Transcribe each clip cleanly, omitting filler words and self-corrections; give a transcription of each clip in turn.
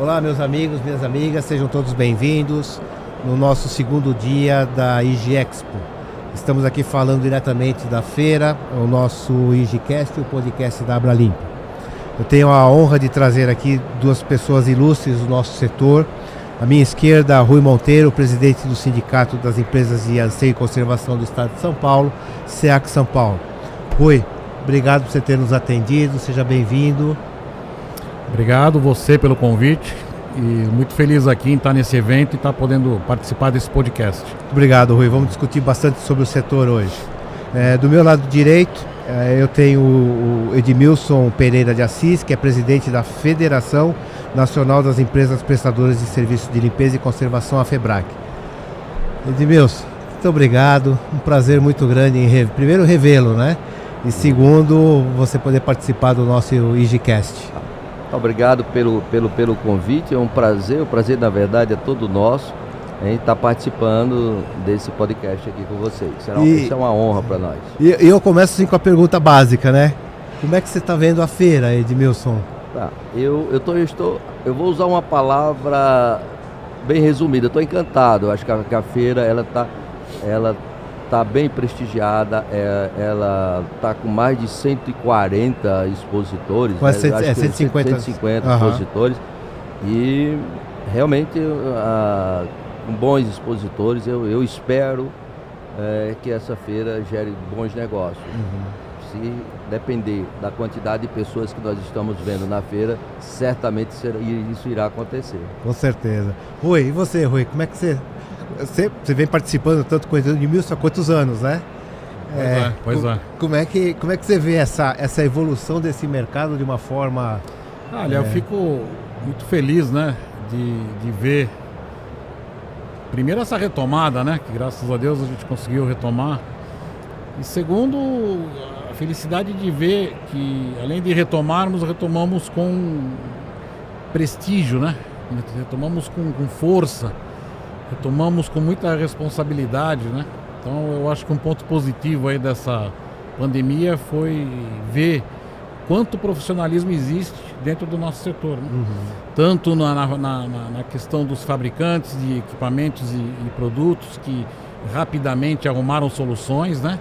Olá, meus amigos, minhas amigas, sejam todos bem-vindos no nosso segundo dia da IG Expo. Estamos aqui falando diretamente da feira, o nosso IGCast, o podcast da Abralimp. Eu tenho a honra de trazer aqui duas pessoas ilustres do nosso setor. À minha esquerda, Rui Monteiro, presidente do Sindicato das Empresas de Anseio e Conservação do Estado de São Paulo, SEAC São Paulo. Rui, obrigado por você ter nos atendido, seja bem-vindo. Obrigado você pelo convite e muito feliz aqui em estar nesse evento e estar podendo participar desse podcast. Obrigado, Rui. Vamos discutir bastante sobre o setor hoje. Do meu lado direito, eu tenho o Edmilson Pereira de Assis, que é presidente da Federação Nacional das Empresas Prestadoras de Serviços de Limpeza e Conservação, a FEBRAC. Edmilson, muito obrigado. Um prazer muito grande em primeiro revê-lo, né? E segundo, você poder participar do nosso IGCast. Obrigado pelo convite, é um prazer, o prazer na verdade é todo nosso em estar participando desse podcast aqui com vocês. Isso é uma honra para nós. E eu começo assim com a pergunta básica, né? Como é que você está vendo a feira, Edmilson? Tá, eu vou usar uma palavra bem resumida, estou encantado, acho que a feira ela está bem prestigiada, ela está com mais de 140 expositores, quase né? 150 expositores, e realmente com bons expositores eu espero que essa feira gere bons negócios. Se depender da quantidade de pessoas que nós estamos vendo na feira, certamente isso irá acontecer. Com certeza. Rui, e você, Rui, como é que você vem participando tanto com o Edmilson há quantos anos, né? Pois é. Como é que você vê essa evolução desse mercado de uma forma... Olha, eu fico muito feliz, né, de ver, primeiro, essa retomada, né, que graças a Deus a gente conseguiu retomar, e segundo, a felicidade de ver que, além de retomamos com prestígio, né, retomamos com força, retomamos com muita responsabilidade, né? Então eu acho que um ponto positivo aí dessa pandemia foi ver quanto profissionalismo existe dentro do nosso setor, né? Tanto na questão dos fabricantes de equipamentos e produtos que rapidamente arrumaram soluções, né?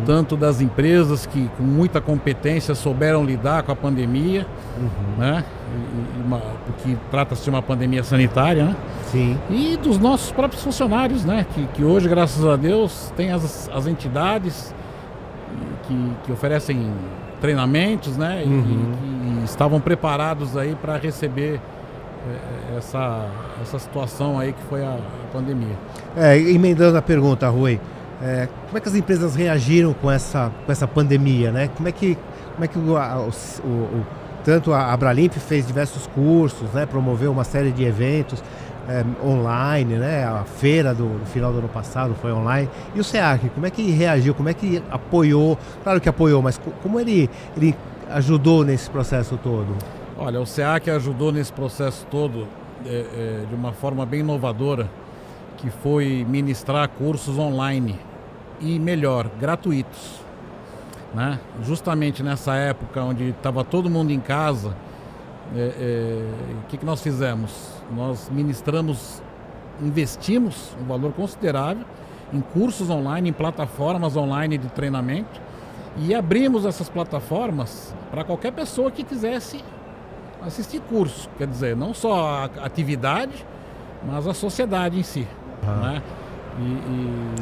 Tanto das empresas que com muita competência souberam lidar com a pandemia, né? Porque trata-se de uma pandemia sanitária, né? Sim. E dos nossos próprios funcionários, né? Que hoje, graças a Deus, tem as entidades que oferecem treinamentos, né? E que estavam preparados aí para receber essa situação aí que foi a pandemia. Emendando a pergunta, Rui, como é que as empresas reagiram com essa pandemia, né? Como é que tanto a Abralimp fez diversos cursos, né? Promoveu uma série de eventos online, né? A feira do final do ano passado foi online. E o SEAC, como é que reagiu? Como é que apoiou? Claro que apoiou, mas como ele ajudou nesse processo todo? Olha, o SEAC ajudou nesse processo todo de uma forma bem inovadora, que foi ministrar cursos online e, melhor, gratuitos, né? Justamente nessa época onde estava todo mundo em casa, o que nós fizemos? Nós investimos um valor considerável em cursos online, em plataformas online de treinamento, e abrimos essas plataformas para qualquer pessoa que quisesse assistir curso, quer dizer, não só a atividade, mas a sociedade em si. Né?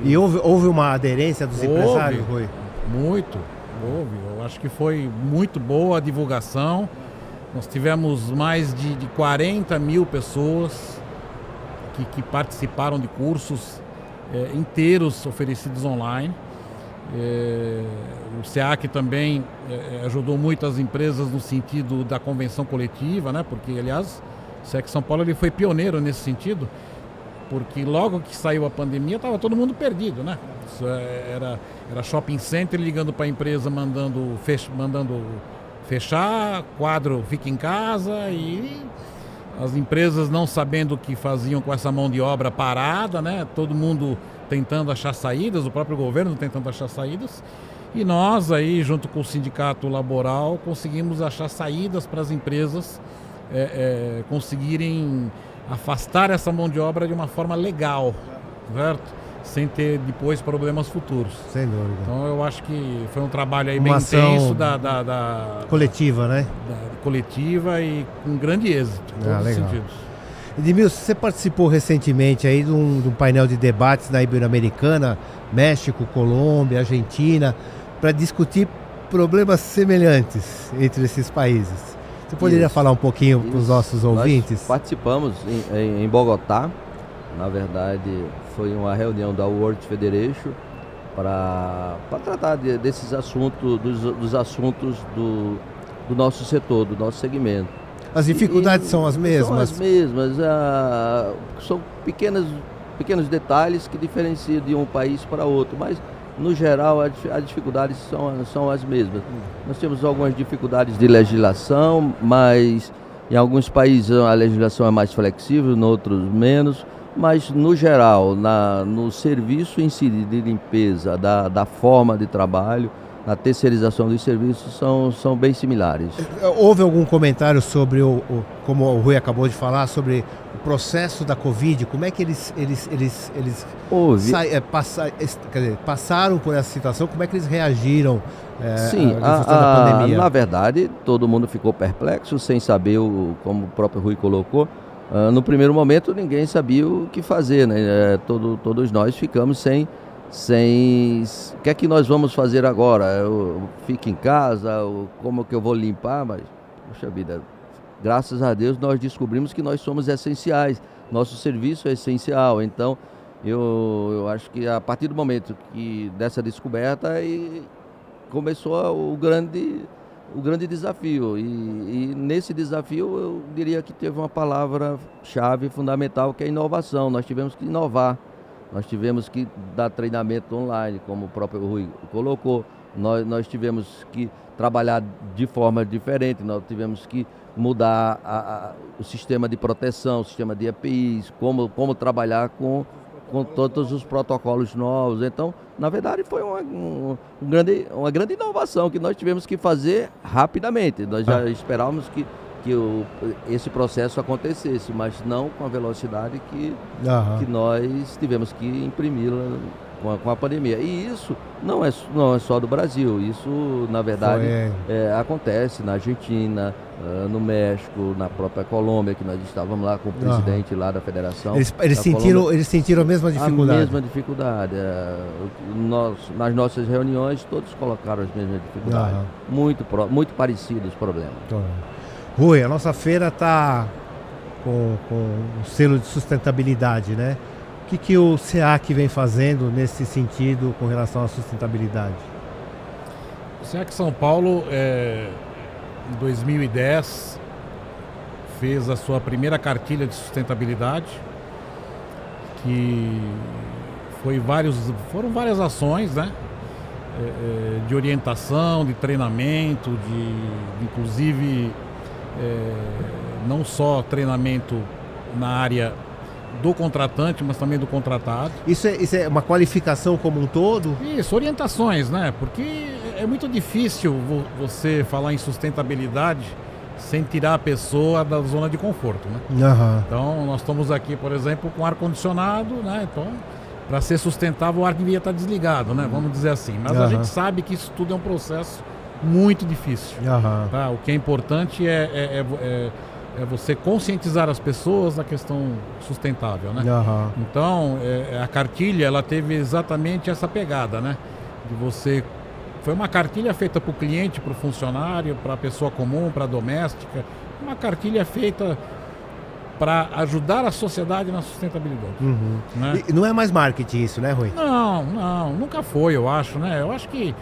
E houve uma aderência dos empresários, Rui? Muito, houve. Eu acho que foi muito boa a divulgação. Nós tivemos mais de 40 mil pessoas que participaram de cursos inteiros oferecidos online. O SEAC também ajudou muito as empresas no sentido da convenção coletiva, né? Porque, aliás, o SEAC São Paulo ele foi pioneiro nesse sentido, porque logo que saiu a pandemia estava todo mundo perdido, né? Isso era shopping center ligando para a empresa mandando fechar, quadro fica em casa, e as empresas não sabendo o que faziam com essa mão de obra parada, né? Todo mundo tentando achar saídas, o próprio governo tentando achar saídas, e nós aí, junto com o sindicato laboral, conseguimos achar saídas para as empresas conseguirem afastar essa mão de obra de uma forma legal, certo? Sem ter depois problemas futuros. Sem dúvida. Então eu acho que foi um trabalho aí Uma bem ação intenso da coletiva, né? coletiva e com grande êxito, em todos os legal. sentidos. Edmilson, você participou recentemente aí de um painel de debates na Ibero-Americana, México, Colômbia, Argentina, para discutir problemas semelhantes entre esses países. Você poderia falar um pouquinho para os nossos ouvintes? Nós participamos em Bogotá. Na verdade, foi uma reunião da World Federation para tratar desses assuntos, dos assuntos do nosso setor, do nosso segmento. As dificuldades são as mesmas? São as mesmas. São pequenos detalhes que diferenciam de um país para outro, mas no geral as dificuldades são as mesmas. Nós temos algumas dificuldades de legislação, mas em alguns países a legislação é mais flexível, em outros menos. Mas, no geral, no serviço em si de limpeza, da forma de trabalho, na terceirização dos serviços, são bem similares. Houve algum comentário sobre, como o Rui acabou de falar, sobre o processo da Covid? Como é que eles passaram por essa situação? Como é que eles reagiram Sim, à questão da pandemia? Na verdade, todo mundo ficou perplexo, sem saber, como o próprio Rui colocou. No primeiro momento ninguém sabia o que fazer, né? Todos nós ficamos sem o que é que nós vamos fazer agora? Eu fico em casa, como que eu vou limpar? Mas, puxa vida, graças a Deus nós descobrimos que nós somos essenciais, nosso serviço é essencial. Então eu acho que a partir do momento que dessa descoberta começou o grande desafio, e nesse desafio eu diria que teve uma palavra-chave fundamental, que é a inovação. Nós tivemos que inovar, nós tivemos que dar treinamento online, como o próprio Rui colocou, nós tivemos que trabalhar de forma diferente, nós tivemos que mudar o sistema de proteção, o sistema de EPIs, como trabalhar com todos os protocolos novos. Então, na verdade, foi uma grande inovação que nós tivemos que fazer rapidamente. Nós já esperávamos que esse processo acontecesse, mas não com a velocidade que nós tivemos que imprimi-la com a pandemia. E isso não é só do Brasil, isso, na verdade, acontece na Argentina, no México, na própria Colômbia, que nós estávamos lá com o presidente lá da federação. Eles sentiram a mesma dificuldade? A mesma dificuldade. Nas nossas reuniões, todos colocaram as mesmas dificuldades. Muito parecidos os problemas. Rui, a nossa feira está com um selo de sustentabilidade, né? O que o SEAC vem fazendo nesse sentido com relação à sustentabilidade? O SEAC São Paulo, em 2010, fez a sua primeira cartilha de sustentabilidade, que foram várias ações, né? De orientação, de treinamento, inclusive não só treinamento na área do contratante, mas também do contratado. Isso é uma qualificação como um todo? Isso, orientações, né? Porque é muito difícil você falar em sustentabilidade sem tirar a pessoa da zona de conforto, né? Então, nós estamos aqui, por exemplo, com ar-condicionado, né? Então, para ser sustentável, o ar devia estar desligado, né? Vamos dizer assim. Mas a gente sabe que isso tudo é um processo muito difícil. Tá? O que é importante é você conscientizar as pessoas da questão sustentável, né? Então, a cartilha, ela teve exatamente essa pegada, né? Foi uma cartilha feita para o cliente, para o funcionário, para a pessoa comum, para a doméstica. Uma cartilha feita para ajudar a sociedade na sustentabilidade. Né? E não é mais marketing isso, né, Rui? Não, nunca foi, eu acho, né? Eu acho que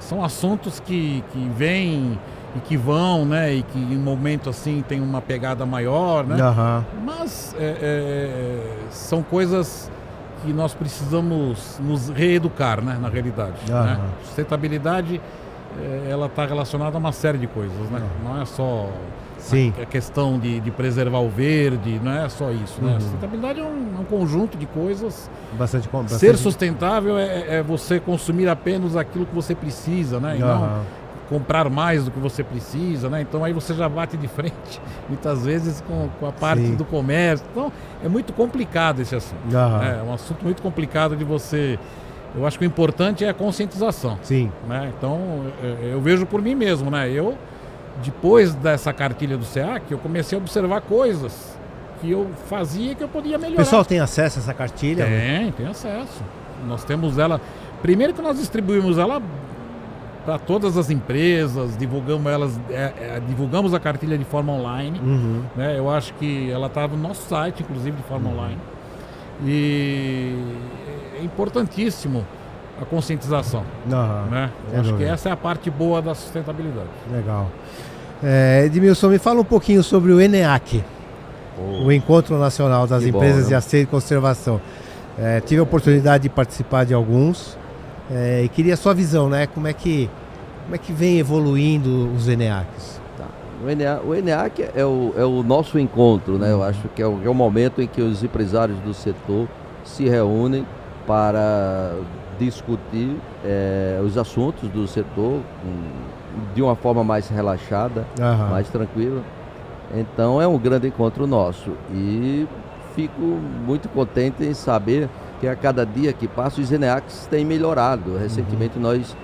são assuntos que vêm e que vão, né? E que em um momento assim tem uma pegada maior, né? Mas são coisas que nós precisamos nos reeducar, né? Na realidade, né? Sustentabilidade, ela está relacionada a uma série de coisas, né? Não é só a questão de preservar o verde, não é só isso, né? Sustentabilidade é um conjunto de coisas. Bastante. Ser sustentável é você consumir apenas aquilo que você precisa, né? E não comprar mais do que você precisa, né? Então aí você já bate de frente, muitas vezes, com a parte Sim. do comércio. Então é muito complicado esse assunto. É um assunto muito complicado de você... Eu acho que o importante é a conscientização. Sim. Né? Então eu vejo por mim mesmo, né? Eu, depois dessa cartilha do SEAC, eu comecei a observar coisas que eu fazia que eu podia melhorar. O pessoal tem acesso a essa cartilha? Tem acesso. Nós temos ela... Primeiro que nós distribuímos ela para todas as empresas, divulgamos a cartilha de forma online. Né? Eu acho que ela está no nosso site, inclusive, de forma online. E é importantíssimo a conscientização. Né? Eu acho que essa é a parte boa da sustentabilidade. Legal. Edmilson, me fala um pouquinho sobre o ENEAC, o Encontro Nacional das Empresas de Aceite e Conservação. Tive a oportunidade de participar de alguns e queria a sua visão, né? Como é que vem evoluindo os ENEACs? Tá. O ENEAC é o nosso encontro, né? Eu acho que é o momento em que os empresários do setor se reúnem para discutir os assuntos do setor de uma forma mais relaxada, mais tranquila. Então é um grande encontro nosso e fico muito contente em saber que a cada dia que passa os ENEACs têm melhorado. Recentemente nós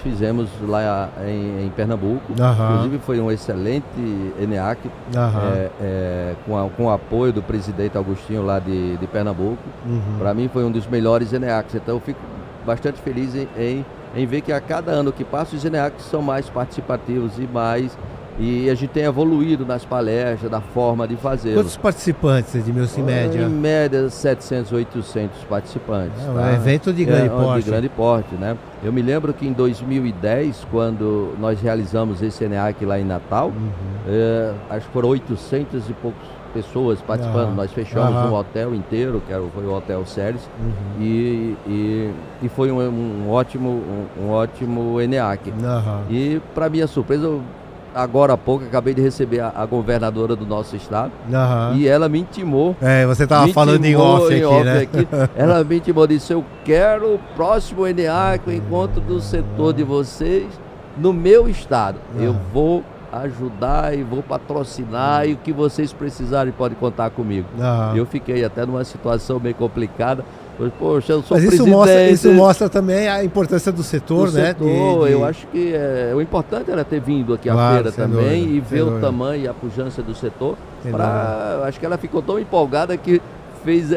fizemos lá em Pernambuco, inclusive foi um excelente ENEAC, com o apoio do presidente Agostinho lá de Pernambuco. Para mim foi um dos melhores ENEACs, então eu fico bastante feliz em ver que a cada ano que passa os ENEACs são mais participativos e a gente tem evoluído nas palestras, da forma de fazer. Quantos participantes, Edmilson, em média? Em média, 700, 800 participantes. É um evento de grande porte. De grande porte, né? Eu me lembro que em 2010, quando nós realizamos esse ENEAC lá em Natal, acho que foram 800 e poucos pessoas participando. Nós fechamos um hotel inteiro, foi o Hotel Ceres, e foi um ótimo ENEAC. E, para minha surpresa, agora há pouco acabei de receber a governadora do nosso estado e ela me intimou. Você estava falando em off aqui, né? Ela me intimou, disse: eu quero o próximo ENEAC, o encontro do setor de vocês no meu estado. Eu vou ajudar e vou patrocinar e o que vocês precisarem pode contar comigo. Eu fiquei até numa situação meio complicada. Poxa, eu sou presidente. Mas isso mostra também a importância do setor, né? Eu acho que o importante era ter vindo aqui à feira também e ver o tamanho e a pujança do setor. Acho que ela ficou tão empolgada que fez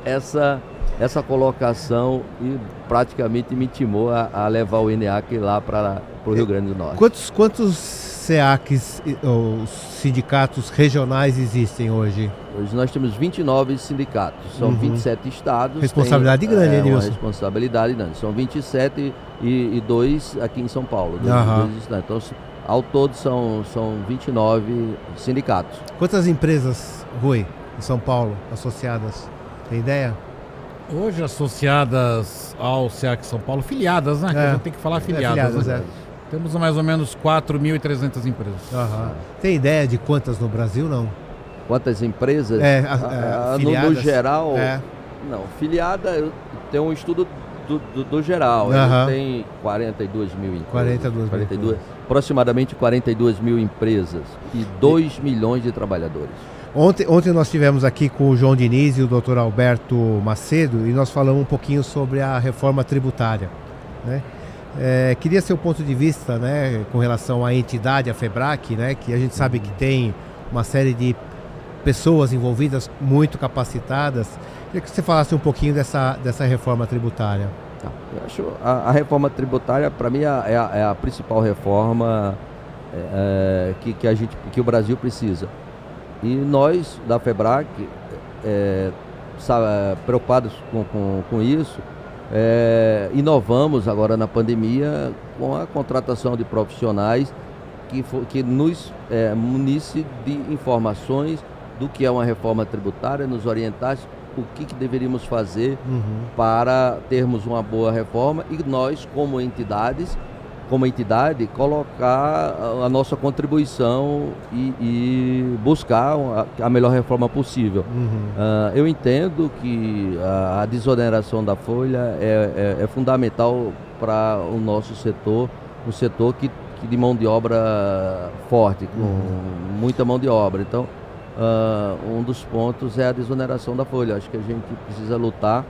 essa colocação e praticamente me intimou a levar o ENEAC lá para o Rio Grande do Norte. Quantos SEACs, ou sindicatos regionais, existem hoje? Hoje nós temos 29 sindicatos, são 27 estados. Responsabilidade grande, Edmilson. Uma responsabilidade grande. São 27 e 2 aqui em São Paulo. Então, ao todo são 29 sindicatos. Quantas empresas, Rui, em São Paulo, associadas? Tem ideia? Hoje associadas ao SEAC São Paulo, filiadas, né? Que a gente tem que falar filiadas, né? Temos mais ou menos 4.300 empresas. Tem ideia de quantas no Brasil, não? Quantas empresas? No geral, não. Filiada, eu tenho um estudo do geral. Ele tem 42 mil empresas. Aproximadamente 42 mil empresas e 2 milhões de trabalhadores. Ontem nós estivemos aqui com o João Diniz e o Dr. Alberto Macedo e nós falamos um pouquinho sobre a reforma tributária, né? Queria seu ponto de vista, né, com relação à entidade, a FEBRAC, né, que a gente sabe que tem uma série de pessoas envolvidas muito capacitadas. Queria que você falasse um pouquinho dessa reforma tributária. Eu acho a reforma tributária, para mim, é a principal reforma que o Brasil precisa. E nós, da FEBRAC, preocupados com isso, inovamos agora na pandemia com a contratação de profissionais que nos munisse de informações do que é uma reforma tributária, nos orientasse o que deveríamos fazer para termos uma boa reforma e nós, como entidade, colocar a nossa contribuição e buscar a melhor reforma possível. Eu entendo que a desoneração da folha é fundamental para o nosso setor, um setor que que de mão de obra forte, com muita mão de obra. Então, um dos pontos é a desoneração da folha. Acho que a gente precisa lutar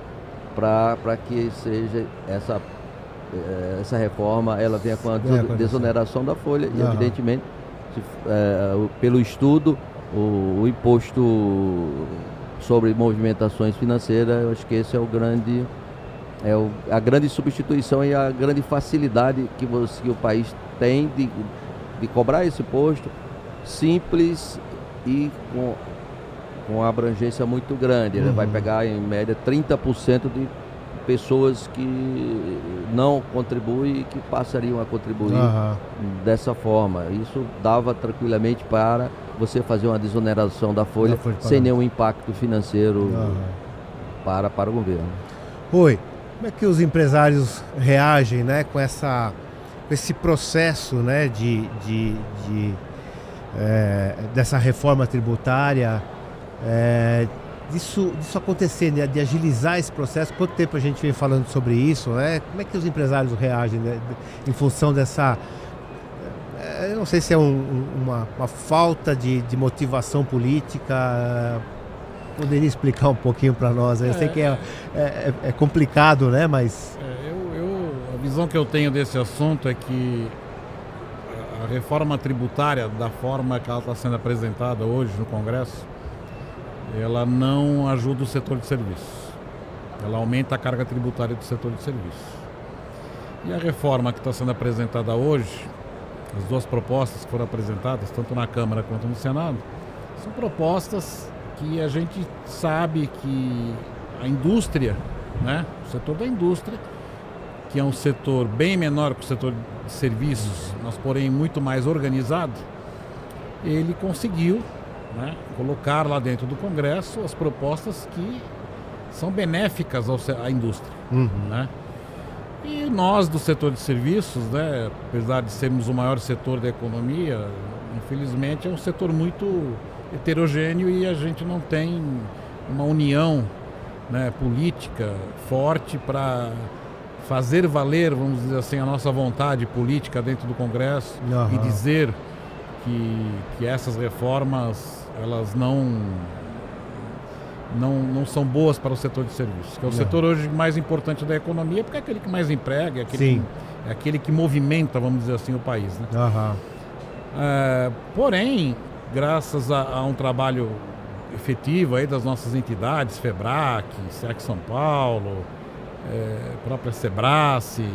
para que seja essa reforma, ela venha com a desoneração da folha e, evidentemente, pelo estudo, o imposto sobre movimentações financeiras, eu acho que esse é a grande substituição e a grande facilidade que o país tem de cobrar esse imposto simples e com abrangência muito grande. Ele vai pegar, em média, 30% de pessoas que não contribuem e que passariam a contribuir dessa forma. Isso dava tranquilamente para você fazer uma desoneração da folha sem nenhum impacto financeiro para o governo. Oi, como é que os empresários reagem, né, com esse processo, né, dessa reforma tributária, disso acontecer, né, de agilizar esse processo? Quanto tempo a gente vem falando sobre isso, né? Como é que os empresários reagem, né, em função dessa... Eu não sei se é uma falta de motivação política. Poderia explicar um pouquinho para nós? Eu sei que é complicado, né? Mas... a visão que eu tenho desse assunto é que a reforma tributária, da forma que ela está sendo apresentada hoje no Congresso, ela não ajuda o setor de serviços. Ela aumenta a carga tributária do setor de serviços. E a reforma que está sendo apresentada hoje, as duas propostas que foram apresentadas, tanto na Câmara quanto no Senado, são propostas que a gente sabe que a indústria, né, o setor da indústria, que é um setor bem menor que o setor de serviços, mas porém muito mais organizado, ele conseguiu, né, colocar lá dentro do Congresso as propostas que são benéficas à indústria. Né? E nós do setor de serviços, né, apesar de sermos o maior setor da economia, infelizmente é um setor muito heterogêneo e a gente não tem uma união, né, política forte para fazer valer, vamos dizer assim, a nossa vontade política dentro do Congresso e dizer que essas reformas elas não são boas para o setor de serviços, que é o setor hoje mais importante da economia, porque é aquele que mais emprega, é aquele que movimenta, vamos dizer assim, o país. Né? Porém, graças a um trabalho efetivo aí das nossas entidades, FEBRAC, SEAC São Paulo, própria Sebrace,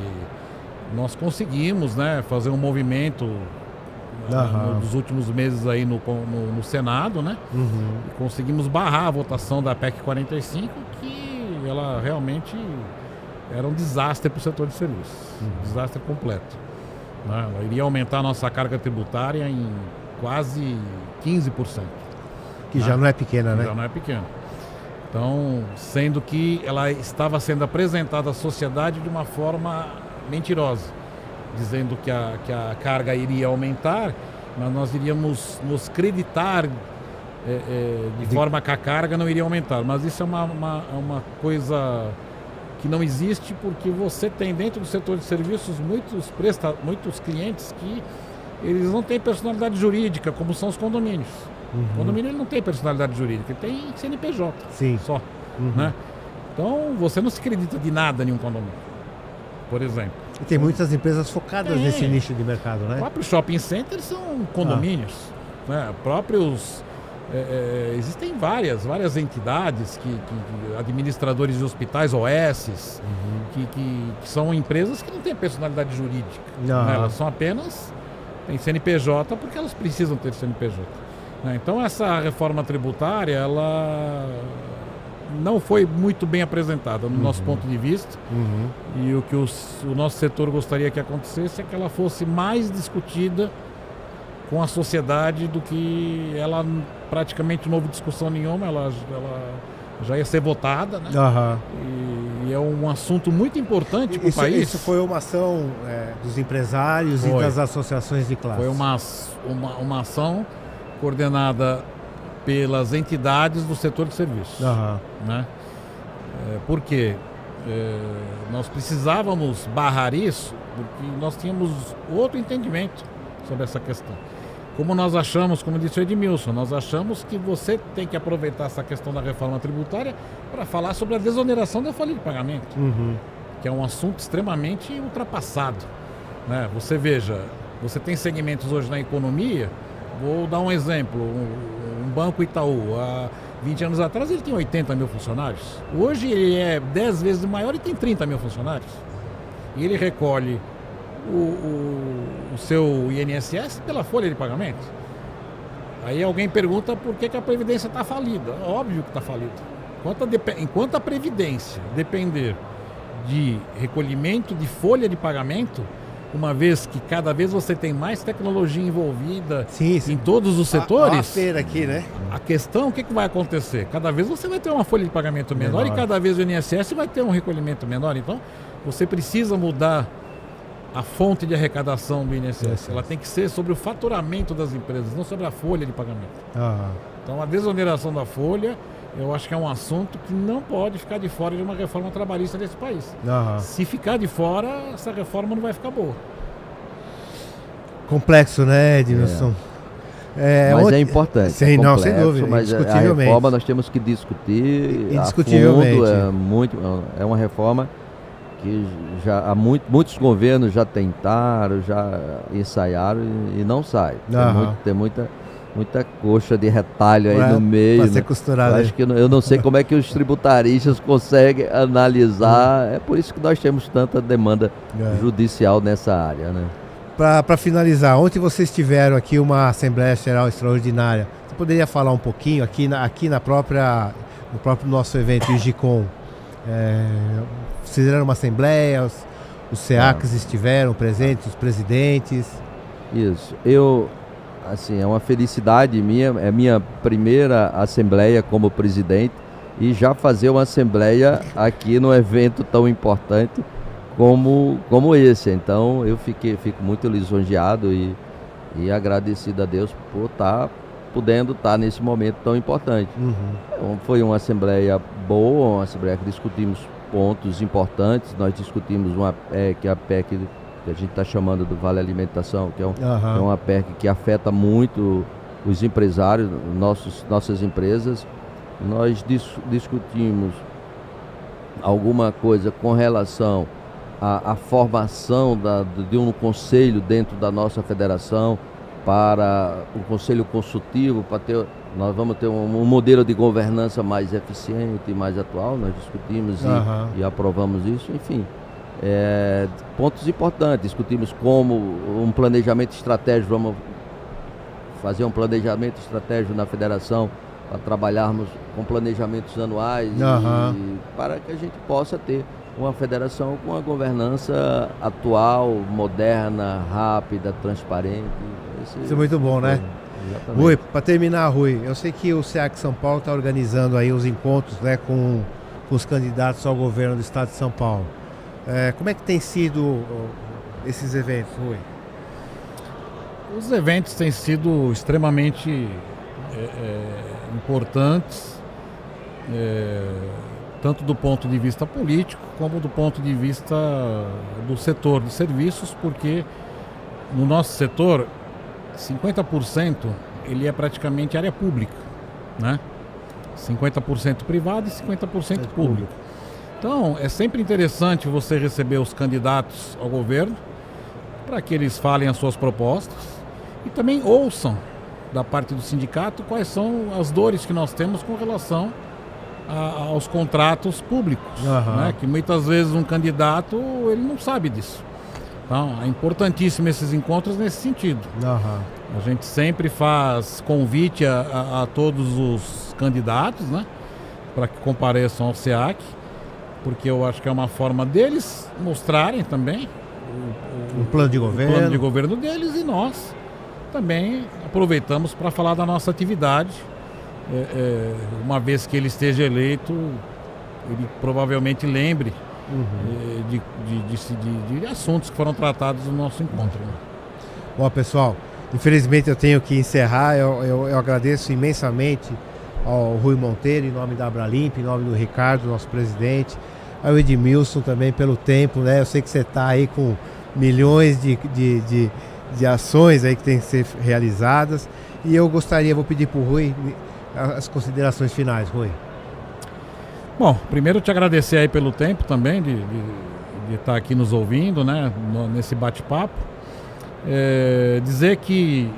nós conseguimos, né, fazer um movimento nos últimos meses aí no Senado, né? E conseguimos barrar a votação da PEC 45, que ela realmente era um desastre para o setor de serviços, um desastre completo. Né? Ela iria aumentar a nossa carga tributária em quase 15%. Que já não é pequena, né? Já não é pequena. Então, sendo que ela estava sendo apresentada à sociedade de uma forma mentirosa, dizendo que a carga iria aumentar, mas nós iríamos nos creditar de forma que a carga não iria aumentar. Mas isso é uma coisa que não existe, porque você tem dentro do setor de serviços muitos clientes que eles não têm personalidade jurídica, como são os condomínios. O condomínio ele não tem personalidade jurídica, ele tem CNPJ só. Né? Então você não se acredita de nada em um condomínio, por exemplo. E tem muitas empresas focadas nesse nicho de mercado, né? Os próprios shopping centers são condomínios. Né? Existem várias entidades, administradores de hospitais, OSs, que são empresas que não têm personalidade jurídica. Né? Elas são apenas, têm CNPJ porque elas precisam ter CNPJ. Então essa reforma tributária, ela não foi muito bem apresentada no nosso ponto de vista, e o que o nosso setor gostaria que acontecesse é que ela fosse mais discutida com a sociedade do que ela praticamente não houve discussão nenhuma, ela já ia ser votada, né? E é um assunto muito importante para o país. Isso foi uma ação dos empresários e das associações de classe? Foi uma ação coordenada pelas entidades do setor de serviços. Né? Por quê? nós precisávamos barrar isso, porque nós tínhamos outro entendimento sobre essa questão. Como nós achamos, como disse o Edmilson, nós achamos que você tem que aproveitar essa questão da reforma tributária para falar sobre a desoneração da folha de pagamento, que é um assunto extremamente ultrapassado, né? Você veja, você tem segmentos hoje na economia, vou dar um exemplo, um Banco Itaú, há 20 anos atrás ele tinha 80 mil funcionários, hoje ele é 10 vezes maior e tem 30 mil funcionários, e ele recolhe o seu INSS pela folha de pagamento. Aí alguém pergunta por que a Previdência está falida. Óbvio que está falida. Enquanto a Previdência depender de recolhimento de folha de pagamento, uma vez que cada vez você tem mais tecnologia envolvida em todos os setores, a feira aqui, né? A questão, o que vai acontecer? Cada vez você vai ter uma folha de pagamento menor e cada vez o INSS vai ter um recolhimento menor. Então, você precisa mudar a fonte de arrecadação do INSS. Ela tem que ser sobre o faturamento das empresas, não sobre a folha de pagamento. Então a desoneração da folha, eu acho que é um assunto que não pode ficar de fora de uma reforma trabalhista desse país. Se ficar de fora, essa reforma não vai ficar boa. Complexo, né, Edmilson? Mas é importante. Sim, não, sem dúvida, mas a reforma nós temos que discutir indiscutivelmente. A fundo. É uma reforma que já há muitos governos já tentaram, já ensaiaram e não sai. Tem muita coxa de retalho aí no meio. Para ser costurado. Eu não sei como é que os tributaristas conseguem analisar. É por isso que nós temos tanta demanda judicial nessa área, né? Para finalizar, ontem vocês tiveram aqui uma Assembleia Geral Extraordinária. Você poderia falar um pouquinho no próprio nosso evento IGCOM? Fizeram uma assembleia, os SEACs estiveram presentes, os presidentes. Isso. É uma felicidade minha, é minha primeira assembleia como presidente e já fazer uma assembleia aqui num evento tão importante como esse. Então eu fico muito lisonjeado e agradecido a Deus por estar podendo estar nesse momento tão importante. Então, foi uma assembleia boa, uma assembleia que discutimos pontos importantes. Nós discutimos uma PEC, a PEC que a gente está chamando do Vale Alimentação, que é uma PEC que afeta muito os empresários, nossas empresas. Nós discutimos alguma coisa com relação à formação de um conselho dentro da nossa federação, para um conselho consultivo, nós vamos ter um modelo de governança mais eficiente e mais atual. Nós discutimos e aprovamos isso, enfim. Pontos importantes, discutimos como um planejamento estratégico, vamos fazer um planejamento estratégico na federação para trabalharmos com planejamentos anuais e para que a gente possa ter uma federação com uma governança atual, moderna, rápida, transparente. Isso é muito bom, né? Rui, para terminar, Rui, eu sei que o SEAC São Paulo está organizando aí os encontros, né, com os candidatos ao governo do estado de São Paulo. Como é que tem sido esses eventos, Rui? Os eventos têm sido extremamente importantes, tanto do ponto de vista político como do ponto de vista do setor de serviços, porque no nosso setor 50% ele é praticamente área pública, né? 50% privado e 50% público. Então é sempre interessante você receber os candidatos ao governo para que eles falem as suas propostas e também ouçam da parte do sindicato quais são as dores que nós temos com relação aos contratos públicos, né? Que muitas vezes um candidato ele não sabe disso. Então é importantíssimo esses encontros nesse sentido. A gente sempre faz convite a todos os candidatos, né, para que compareçam ao SEAC, porque eu acho que é uma forma deles mostrarem também o plano de governo deles, e nós também aproveitamos para falar da nossa atividade. Uma vez que ele esteja eleito, ele provavelmente lembre de assuntos que foram tratados no nosso encontro. Bom, pessoal, infelizmente eu tenho que encerrar. Eu agradeço imensamente ao Rui Monteiro, em nome da Abralimp, em nome do Ricardo, nosso presidente. ao Edmilson também pelo tempo, né? Eu sei que você está aí com milhões de ações aí que tem que ser realizadas. E eu vou pedir para o Rui as considerações finais, Rui. Bom, primeiro te agradecer aí pelo tempo também de estar aqui nos ouvindo, né, nesse bate-papo. Dizer que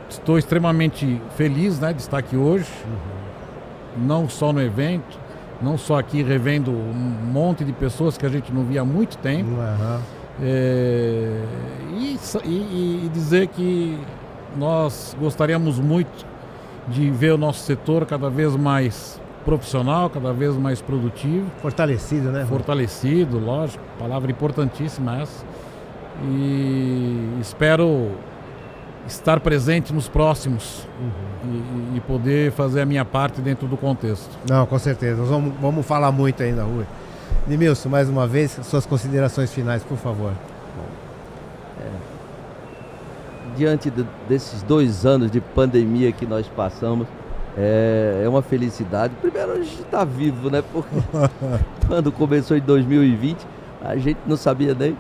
estou extremamente feliz, né, de estar aqui hoje, não só no evento, não só aqui revendo um monte de pessoas que a gente não via há muito tempo. E dizer que nós gostaríamos muito de ver o nosso setor cada vez mais profissional, cada vez mais produtivo. Fortalecido, né? Fortalecido, lógico. Palavra importantíssima essa. E espero estar presente nos próximos e poder fazer a minha parte dentro do contexto. Não, com certeza. Nós vamos falar muito ainda, Rui. Edmilson, mais uma vez, suas considerações finais, por favor. Diante desses 2 anos de pandemia que nós passamos, é uma felicidade. Primeiro, a gente está vivo, né? Porque quando começou em 2020, a gente não sabia nem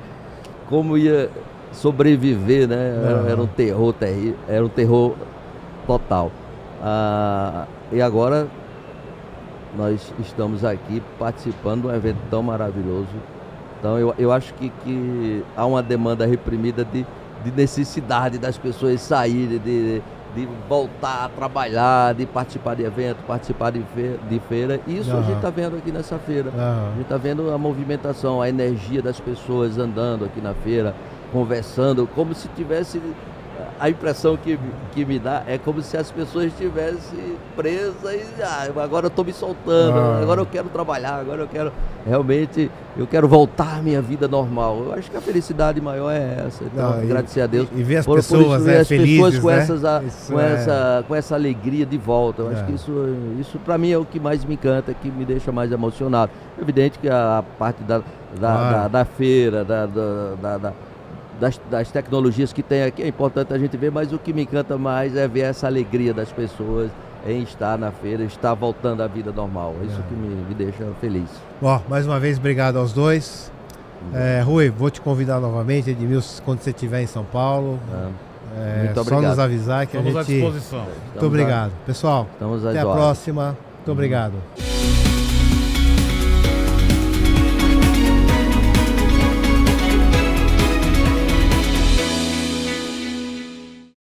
como ia sobreviver, né? Era um terror terrível, era um terror total. E agora nós estamos aqui participando de um evento tão maravilhoso. Então eu acho que há uma demanda reprimida de necessidade das pessoas saírem, de voltar a trabalhar, de participar de evento, participar de feira. Isso a gente está vendo aqui nessa feira. A gente está vendo a movimentação, a energia das pessoas andando aqui na feira, conversando, como se tivesse... A impressão que me dá é como se as pessoas estivessem presas e agora eu estou me soltando, agora eu quero trabalhar, agora eu quero voltar à minha vida normal. Eu acho que a felicidade maior é essa. Então, agradecer a Deus. E ver as pessoas, ver as felizes, pessoas né? com essa alegria de volta. Eu acho que isso para mim é o que mais me encanta, que me deixa mais emocionado. É evidente que a parte da feira, das tecnologias que tem aqui, é importante a gente ver, mas o que me encanta mais é ver essa alegria das pessoas em estar na feira, estar voltando à vida normal. É isso que me deixa feliz. Mais uma vez, obrigado aos dois. Rui, vou te convidar novamente, Edmilson, quando você estiver em São Paulo. Muito obrigado. Só nos avisar que Estamos a gente... à disposição. Muito obrigado. Pessoal, até a próxima. Muito obrigado.